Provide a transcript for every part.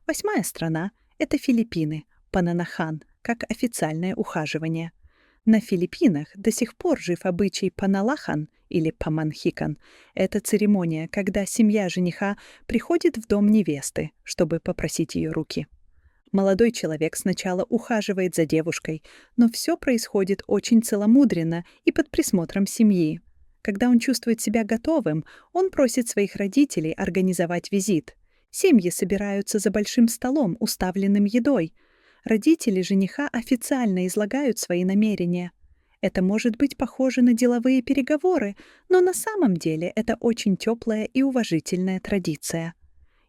8-я страна — это Филиппины, пананахан, как официальное ухаживание. На Филиппинах до сих пор жив обычай паналахан или паманхикан. Это церемония, когда семья жениха приходит в дом невесты, чтобы попросить ее руки. Молодой человек сначала ухаживает за девушкой, но все происходит очень целомудренно и под присмотром семьи. Когда он чувствует себя готовым, он просит своих родителей организовать визит. Семьи собираются за большим столом, уставленным едой. Родители жениха официально излагают свои намерения. Это может быть похоже на деловые переговоры, но на самом деле это очень теплая и уважительная традиция.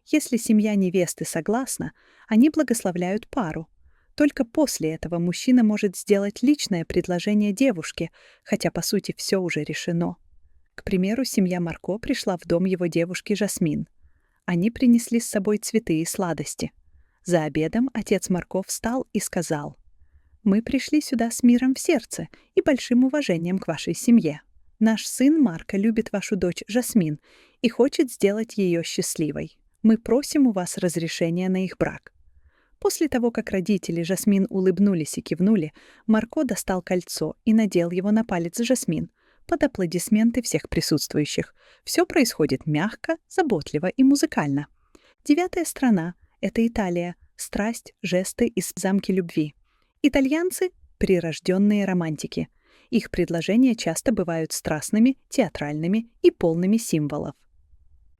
Если семья невесты согласна, они благословляют пару. Только после этого мужчина может сделать личное предложение девушке, хотя, по сути, все уже решено. К примеру, семья Марко пришла в дом его девушки Жасмин. Они принесли с собой цветы и сладости. За обедом отец Марко встал и сказал: «Мы пришли сюда с миром в сердце и большим уважением к вашей семье. Наш сын Марко любит вашу дочь Жасмин и хочет сделать ее счастливой. Мы просим у вас разрешения на их брак». После того, как родители Жасмин улыбнулись и кивнули, Марко достал кольцо и надел его на палец Жасмин под аплодисменты всех присутствующих. Все происходит мягко, заботливо и музыкально. 9-я страна — это Италия, страсть, жесты из замки любви. Итальянцы — прирожденные романтики. Их предложения часто бывают страстными, театральными и полными символов.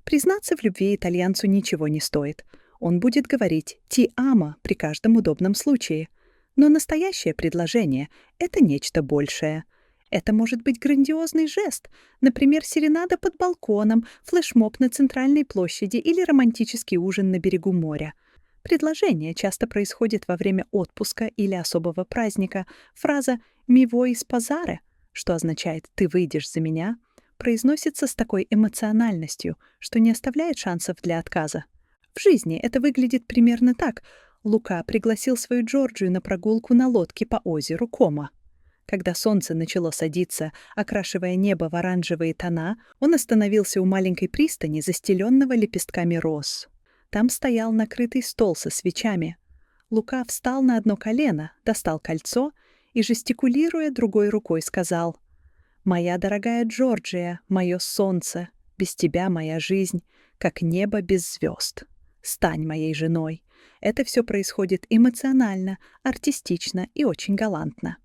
Признаться в любви итальянцу ничего не стоит. Он будет говорить «ти амо» при каждом удобном случае. Но настоящее предложение — это нечто большее. Это может быть грандиозный жест, например, серенада под балконом, флешмоб на центральной площади или романтический ужин на берегу моря. Предложение часто происходит во время отпуска или особого праздника. Фраза «ми vuoi sposare», что означает «ты выйдешь за меня», произносится с такой эмоциональностью, что не оставляет шансов для отказа. В жизни это выглядит примерно так. Лука пригласил свою Джорджию на прогулку на лодке по озеру Кома. Когда солнце начало садиться, окрашивая небо в оранжевые тона, он остановился у маленькой пристани, застеленного лепестками роз. Там стоял накрытый стол со свечами. Лука встал на одно колено, достал кольцо и, жестикулируя другой рукой, сказал: «Моя дорогая Джорджия, мое солнце, без тебя моя жизнь, как небо без звезд. Стань моей женой». Это все происходит эмоционально, артистично и очень галантно.